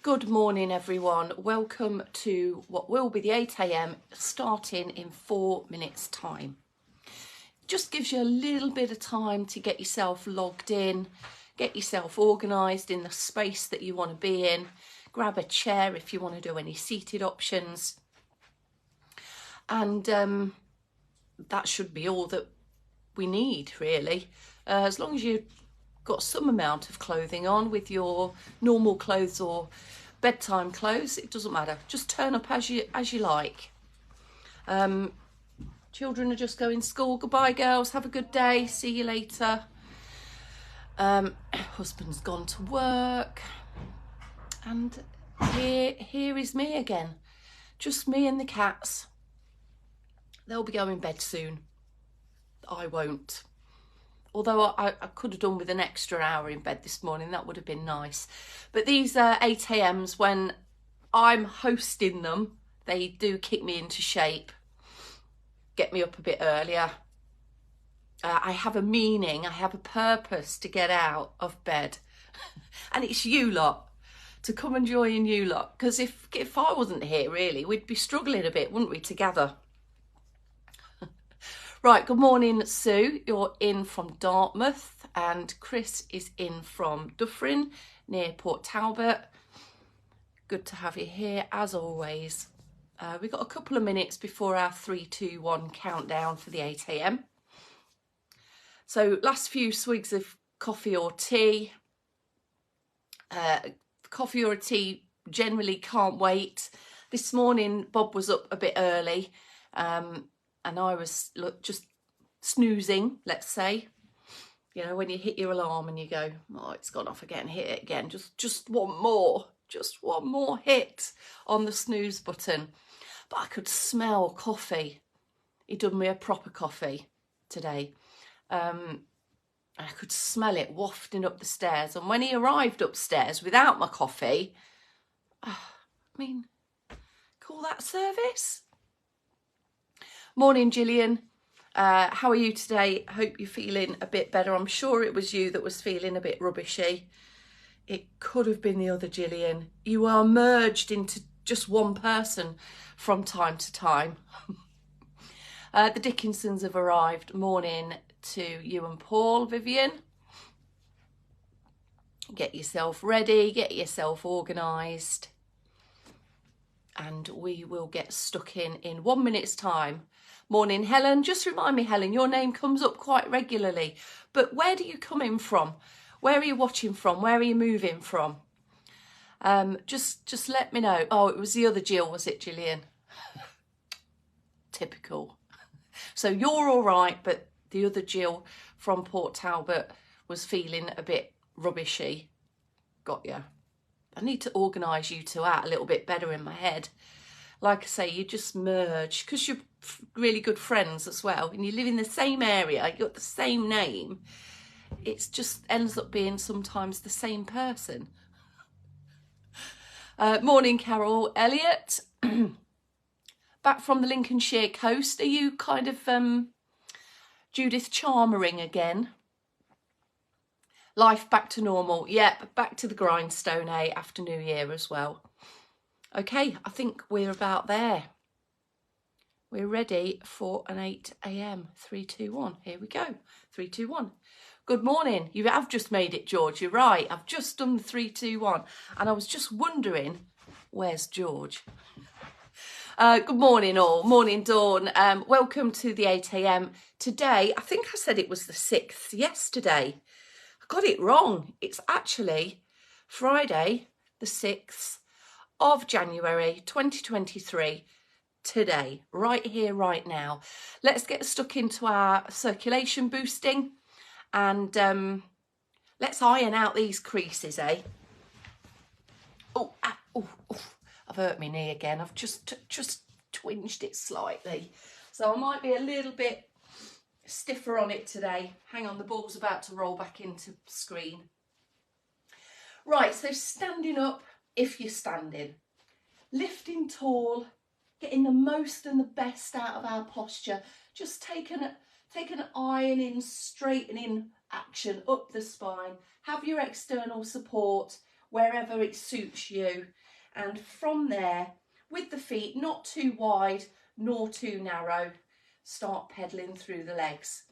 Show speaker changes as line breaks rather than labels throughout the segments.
Good morning everyone, welcome to what will be the 8 a.m. starting in 4 minutes time. Just gives you a little bit of time to get yourself logged in, get yourself organised in the space that you want to be in, grab a chair if you want to do any seated options, and that should be all that we need really. As long as you've got some amount of clothing on with your normal clothes or bedtime clothes, it doesn't matter, just turn up as you like. Children are just going to school. Goodbye girls, have a good day, see you later. Husband's gone to work, and here is me again, just me and the cats. They'll be going to bed soon. I won't. Although I could have done with an extra hour in bed this morning, that would have been nice. But these 8 a.m.s, when I'm hosting them, they do kick me into shape, get me up a bit earlier. I have a meaning, I have a purpose to get out of bed. And it's you lot, to come and join you lot. Because if I wasn't here, really, we'd be struggling a bit, wouldn't we, together? Right, good morning, Sue. You're in from Dartmouth, and Chris is in from Dufferin, near Port Talbot. Good to have you here, as always. We've got a couple of minutes before our 3, 2, 1 countdown for the 8 a.m. So, last few swigs of coffee or tea. Coffee or tea generally can't wait. This morning, Bob was up a bit early. And I was just snoozing, let's say. You know, when you hit your alarm and you go, oh, it's gone off again, hit it again. Just one more hit on the snooze button. But I could smell coffee. He done me a proper coffee today. I could smell it wafting up the stairs. And when he arrived upstairs without my coffee, call that service? Morning, Gillian. How are you today? Hope you're feeling a bit better. I'm sure it was you that was feeling a bit rubbishy. It could have been the other Gillian. You are merged into just one person from time to time. The Dickinsons have arrived. Morning to you and Paul, Vivian. Get yourself ready, get yourself organised. And we will get stuck in 1 minute's time. Morning, Helen. Just remind me, Helen, your name comes up quite regularly. But where do you come in from? Where are you watching from? Where are you moving from? Just let me know. Oh, it was the other Jill, was it, Gillian? Typical. So you're all right, but the other Jill from Port Talbot was feeling a bit rubbishy. Got you. I need to organise you two out a little bit better in my head. Like I say, you just merge because you're really good friends as well, and you live in the same area, you've got the same name. It just ends up being sometimes the same person. Morning, Carol. Elliot, back from the Lincolnshire coast. Are you kind of Judith Charmering again? Life back to normal. Yep, back to the grindstone, after New Year as well. Okay, I think we're about there. We're ready for an 8 a.m. 3, 2, 1. Here we go. 3, 2, 1. Good morning. You have just made it, George. You're right. I've just done the 3, 2, 1. And I was just wondering, where's George? Good morning, all. Morning, Dawn. Welcome to the 8 a.m. Today, I think I said it was the 6th yesterday. I got it wrong. It's actually Friday, the 6th of January 2023, today, right here, right now. Let's get stuck into our circulation boosting, and let's iron out these creases, Oh, I've hurt my knee again. I've just twinged it slightly, so I might be a little bit stiffer on it today. Hang on, the ball's about to roll back into screen. Right, so standing up, if you're standing, lifting tall, getting the most and the best out of our posture, just take an ironing, straightening action up the spine. Have your external support wherever it suits you. And from there, with the feet not too wide nor too narrow, start pedaling through the legs.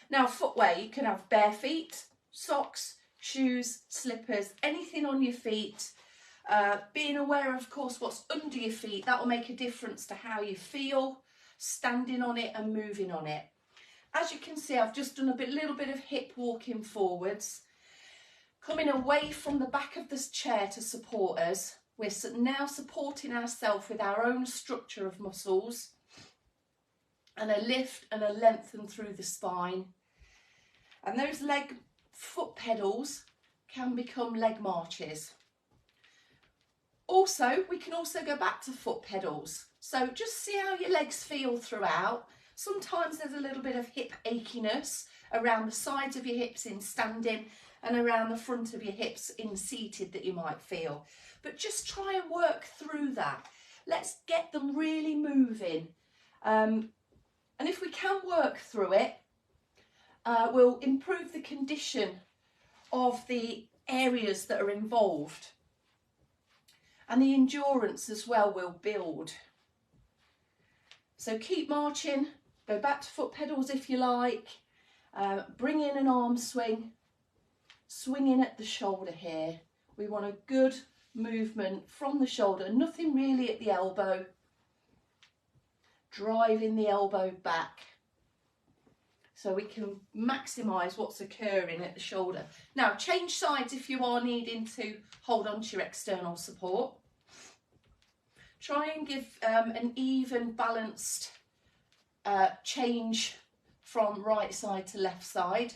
Now footwear, you can have bare feet, socks, shoes, slippers, anything on your feet. Being aware of course what's under your feet, that will make a difference to how you feel standing on it and moving on it. As you can see, I've just done a little bit of hip walking forwards, coming away from the back of this chair to support us. We're now supporting ourselves with our own structure of muscles, and a lift and a lengthen through the spine. And those foot pedals can become leg marches. Also, we can also go back to foot pedals. So just see how your legs feel throughout. Sometimes there's a little bit of hip achiness around the sides of your hips in standing and around the front of your hips in seated that you might feel. But just try and work through that. Let's get them really moving. And if we can work through it, we'll improve the condition of the areas that are involved. And the endurance as well will build. So keep marching, go back to foot pedals if you like, bring in an arm swing, swinging at the shoulder here. We want a good movement from the shoulder, nothing really at the elbow, driving the elbow back so we can maximise what's occurring at the shoulder. Now change sides if you are needing to hold on to your external support. Try and give an even balanced change from right side to left side.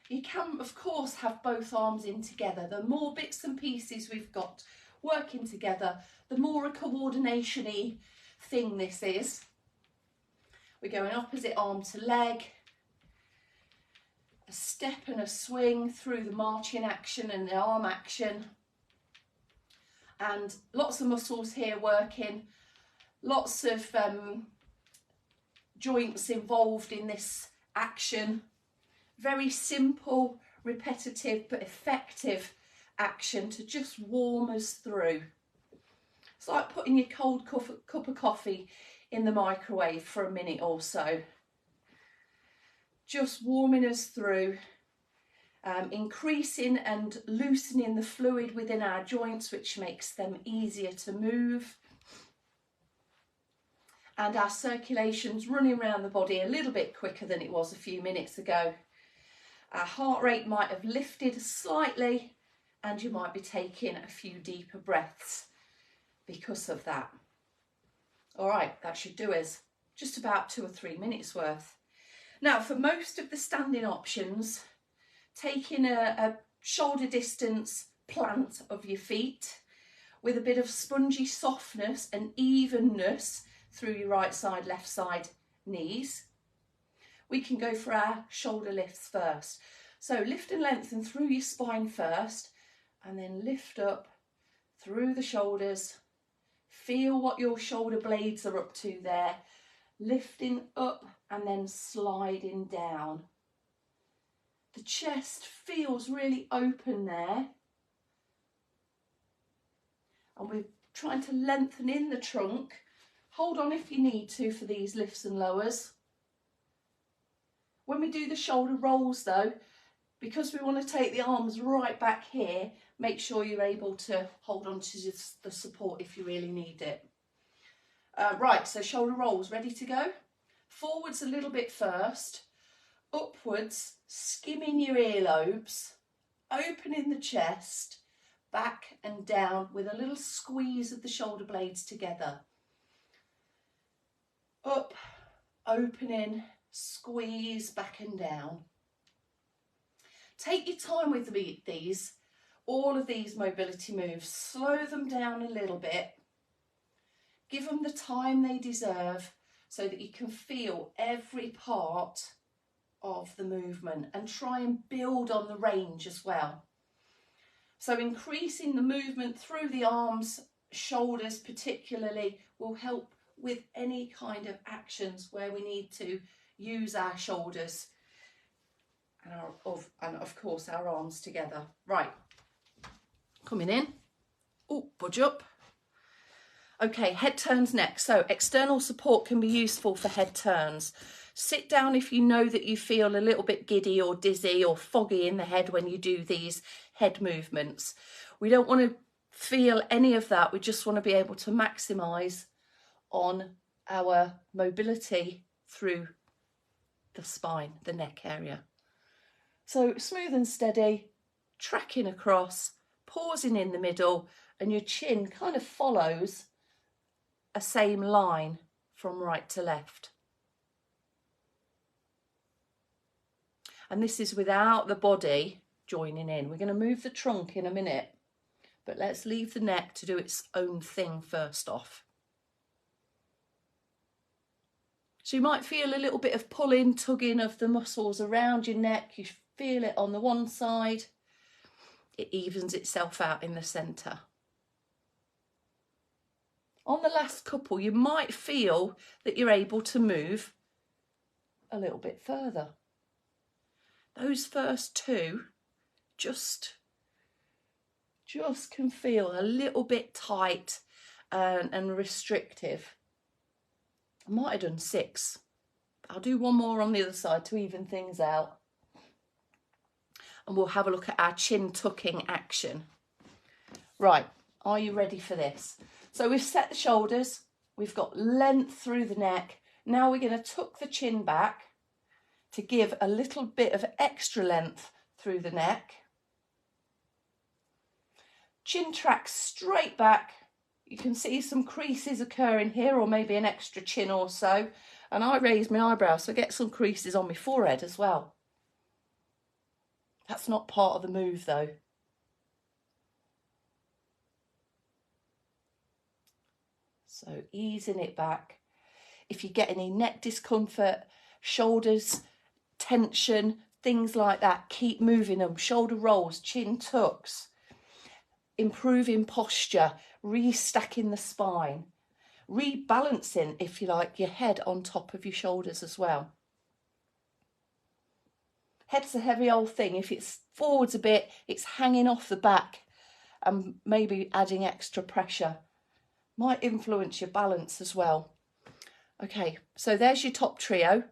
You can of course have both arms in together. The more bits and pieces we've got working together, the more a coordination-y thing this is. We're going opposite arm to leg, a step and a swing through the marching action and the arm action. And lots of muscles here working, lots of joints involved in this action. Very simple, repetitive but effective action to just warm us through. It's like putting your cold cup of coffee in the microwave for a minute or so. Just warming us through, increasing and loosening the fluid within our joints, which makes them easier to move. And our circulation's running around the body a little bit quicker than it was a few minutes ago. Our heart rate might have lifted slightly, and you might be taking a few deeper breaths because of that. All right, that should do us just about 2 or 3 minutes worth. Now, for most of the standing options, taking a shoulder distance plant of your feet with a bit of spongy softness and evenness through your right side, left side knees. We can go for our shoulder lifts first. So lift and lengthen through your spine first, and then lift up through the shoulders. Feel what your shoulder blades are up to there. Lifting up and then sliding down. The chest feels really open there. And we're trying to lengthen in the trunk. Hold on if you need to for these lifts and lowers. When we do the shoulder rolls though, because we want to take the arms right back here, make sure you're able to hold on to the support if you really need it. Right, so shoulder rolls, ready to go? Forwards a little bit first, upwards, skimming your earlobes, opening the chest, back and down with a little squeeze of the shoulder blades together. Up, opening, squeeze, back and down. Take your time with these, all of these mobility moves. Slow them down a little bit. Give them the time they deserve so that you can feel every part of the movement and try and build on the range as well. So increasing the movement through the arms, shoulders particularly, will help with any kind of actions where we need to use our shoulders and of course our arms together. Right, Coming in. Oh, budge up. Okay, head turns next. So external support can be useful for head turns. Sit down if you know that you feel a little bit giddy or dizzy or foggy in the head when you do these head movements. We don't want to feel any of that. We just want to be able to maximise on our mobility through the spine, the neck area. So smooth and steady, tracking across, pausing in the middle, and your chin kind of follows a same line from right to left. And this is without the body joining in. We're going to move the trunk in a minute, but let's leave the neck to do its own thing first off. So you might feel a little bit of pulling, tugging of the muscles around your neck. You feel it on the one side. It evens itself out in the centre. On the last couple, you might feel that you're able to move a little bit further. Those first two just can feel a little bit tight and restrictive. I might have done 6. I'll do one more on the other side to even things out. And we'll have a look at our chin tucking action. Right, are you ready for this? So we've set the shoulders, we've got length through the neck. Now we're going to tuck the chin back to give a little bit of extra length through the neck. Chin tracks straight back. You can see some creases occurring here, or maybe an extra chin or so. And I raise my eyebrows, so I get some creases on my forehead as well. That's not part of the move though. So easing it back. If you get any neck discomfort, shoulders, tension, things like that, keep moving them. Shoulder rolls, chin tucks, improving posture, restacking the spine, rebalancing, if you like, your head on top of your shoulders as well. Head's a heavy old thing. If it's forwards a bit, it's hanging off the back and maybe adding extra pressure. Might influence your balance as well. Okay, so there's your top trio.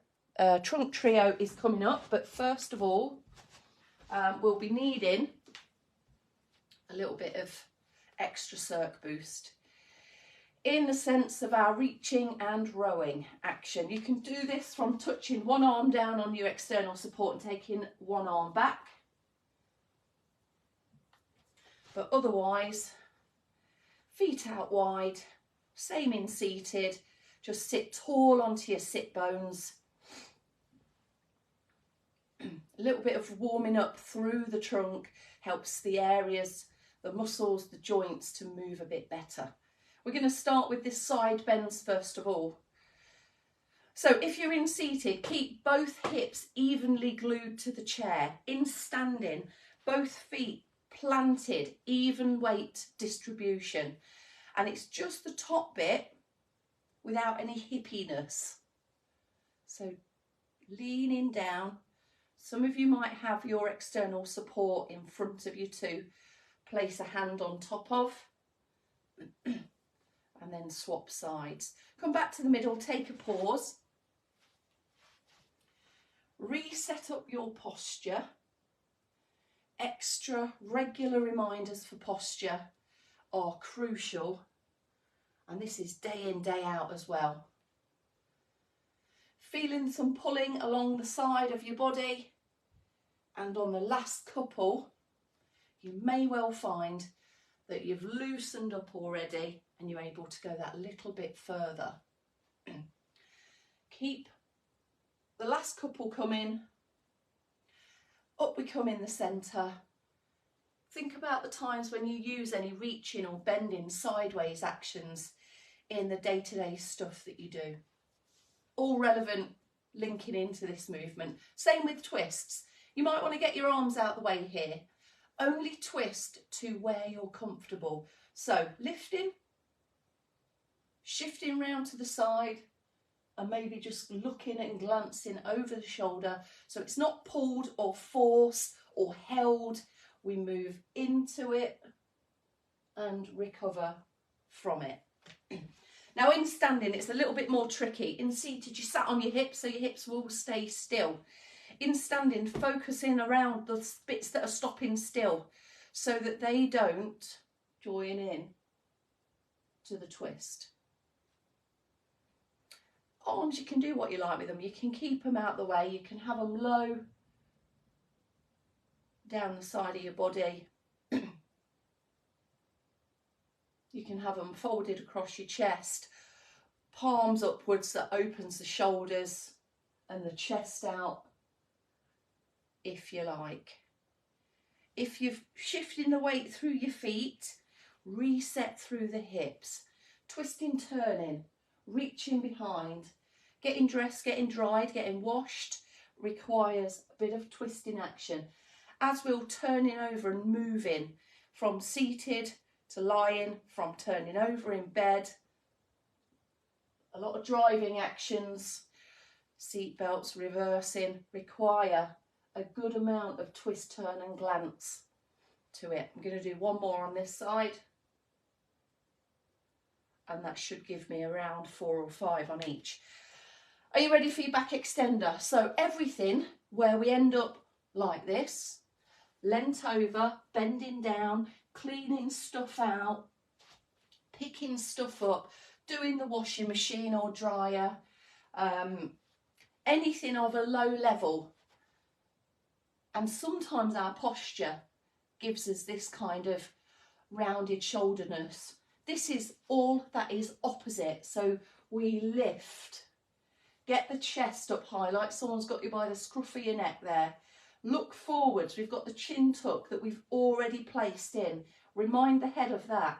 Trunk trio is coming up, but first of all, we'll be needing a little bit of extra circ boost in the sense of our reaching and rowing action. You can do this from touching one arm down on your external support and taking one arm back. But otherwise, feet out wide, same in seated, just sit tall onto your sit bones. A little bit of warming up through the trunk helps the areas, the muscles, the joints to move a bit better. We're going to start with this side bends first of all. So if you're in seated, keep both hips evenly glued to the chair. In standing, both feet planted, even weight distribution. And it's just the top bit without any hippiness. So leaning down. Some of you might have your external support in front of you to place a hand on top of. And then swap sides. Come back to the middle, take a pause. Reset up your posture. Extra regular reminders for posture are crucial. And this is day in, day out as well. Feeling some pulling along the side of your body. And on the last couple, you may well find that you've loosened up already and you're able to go that little bit further. Keep the last couple coming. Up we come in the centre. Think about the times when you use any reaching or bending sideways actions in the day-to-day stuff that you do. All relevant, linking into this movement. Same with twists. You might want to get your arms out the way here. Only twist to where you're comfortable. So lifting, shifting round to the side, and maybe just looking and glancing over the shoulder. So it's not pulled or forced or held. We move into it and recover from it. Now in standing, it's a little bit more tricky. In seated, you sat on your hips, so your hips will stay still. In standing, focusing around the bits that are stopping still so that they don't join in to the twist. Arms, you can do what you like with them. You can keep them out the way. You can have them low down the side of your body. You can have them folded across your chest, palms upwards, that opens the shoulders and the chest out, if you like. If you're shifting the weight through your feet, reset through the hips, twisting, turning, reaching behind, getting dressed, getting dried, getting washed requires a bit of twisting action, as will turning over and moving from seated to lying, from turning over in bed. A lot of driving actions, seat belts, reversing, require a good amount of twist, turn and glance to it. I'm going to do one more on this side, and that should give me around 4 or 5 on each. Are you ready for your back extender? So everything where we end up like this, leant over, bending down, cleaning stuff out, picking stuff up, doing the washing machine or dryer, anything of a low level. And sometimes our posture gives us this kind of rounded shoulderness. This is all that is opposite. So we lift, get the chest up high like someone's got you by the scruff of your neck there. Look forwards, we've got the chin tuck that we've already placed in. Remind the head of that.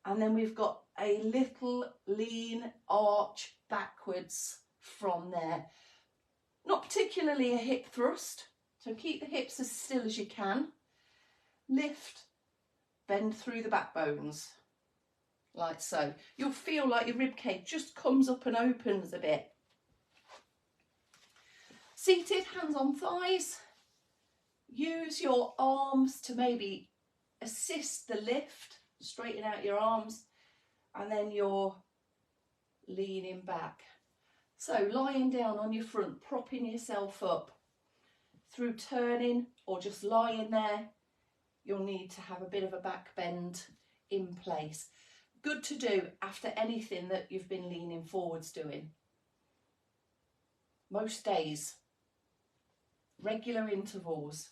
And then we've got a little lean arch backwards from there. Not particularly a hip thrust, so keep the hips as still as you can. Lift, bend through the backbones, like so. You'll feel like your rib cage just comes up and opens a bit. Seated, hands on thighs. Use your arms to maybe assist the lift, straighten out your arms, and then you're leaning back. So lying down on your front, propping yourself up. Through turning or just lying there, you'll need to have a bit of a back bend in place. Good to do after anything that you've been leaning forwards doing. Most days, regular intervals.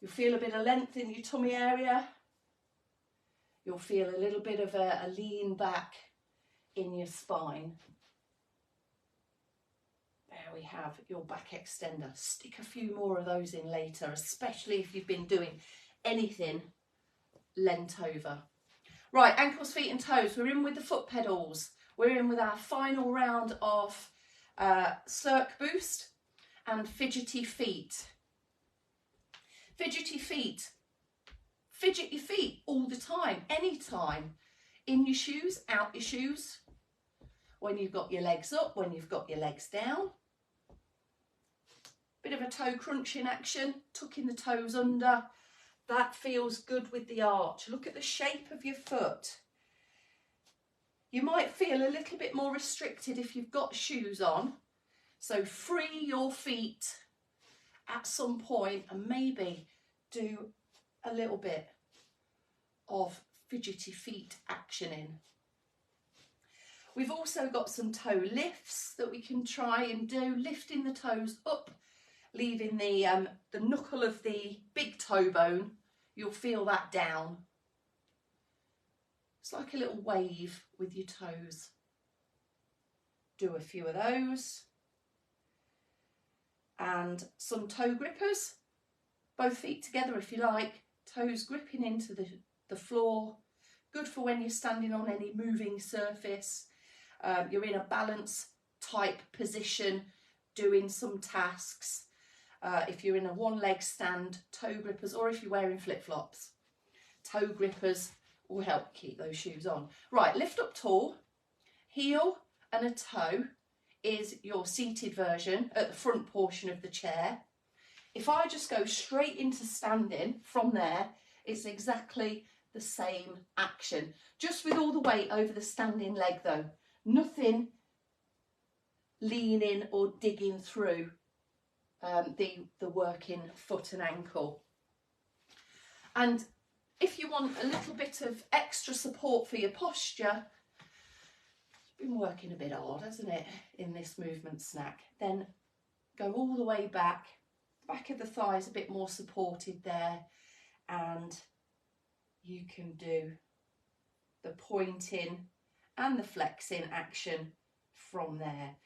You'll feel a bit of length in your tummy area. You'll feel a little bit of a lean back in your spine. There we have your back extender. Stick a few more of those in later, especially if you've been doing anything leant over. Right, ankles, feet and toes. We're in with the foot pedals. We're in with our final round of circ boost and fidgety feet. Fidgety feet. Fidget your feet all the time, anytime. In your shoes, out your shoes. When you've got your legs up, when you've got your legs down. Bit of a toe crunching action, tucking the toes under. That feels good with the arch. Look at the shape of your foot. You might feel a little bit more restricted if you've got shoes on. So free your feet at some point and maybe do a little bit of fidgety feet action in. We've also got some toe lifts that we can try and do, lifting the toes up, leaving the knuckle of the big toe bone. You'll feel that down. It's like a little wave with your toes. Do a few of those. And some toe grippers, both feet together if you like, toes gripping into the floor. Good for when you're standing on any moving surface. You're in a balance type position doing some tasks. If you're in a one leg stand, toe grippers, or if you're wearing flip-flops, toe grippers will help keep those shoes on. Right, lift up tall, heel and a toe is your seated version at the front portion of the chair. If I just go straight into standing from there, It's exactly the same action, just with all the weight over the standing leg though. Nothing leaning or digging through the working foot and ankle. And if you want a little bit of extra support for your posture, it's been working a bit hard, hasn't it, in this movement snack, then go all the way back. Back of the thigh is a bit more supported there, and you can do the pointing and the flexing action from there.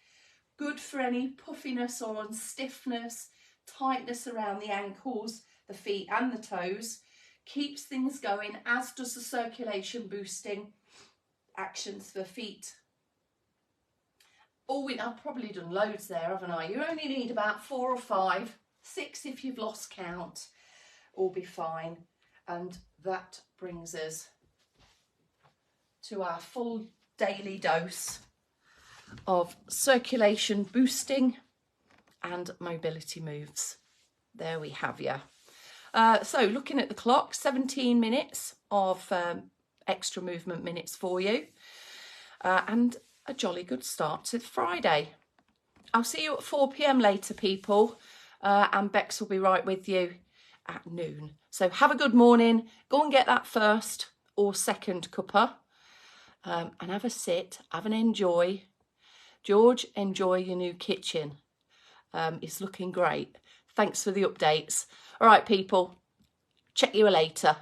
Good for any puffiness or unstiffness, tightness around the ankles, the feet and the toes. Keeps things going, as does the circulation boosting actions for feet. Oh, I've probably done loads there, haven't I? You only need about 4 or 5, 6 if you've lost count, all be fine. And that brings us to our full daily dose of circulation boosting and mobility moves. There we have you. So looking at the clock, 17 minutes of extra movement minutes for you, and a jolly good start to Friday. I'll see you at 4 p.m. later, people, and Bex will be right with you at noon. So have a good morning. Go and get that first or second cuppa, and have a sit, have an enjoy. George, enjoy your new kitchen. It's looking great. Thanks for the updates. All right, people, check you later.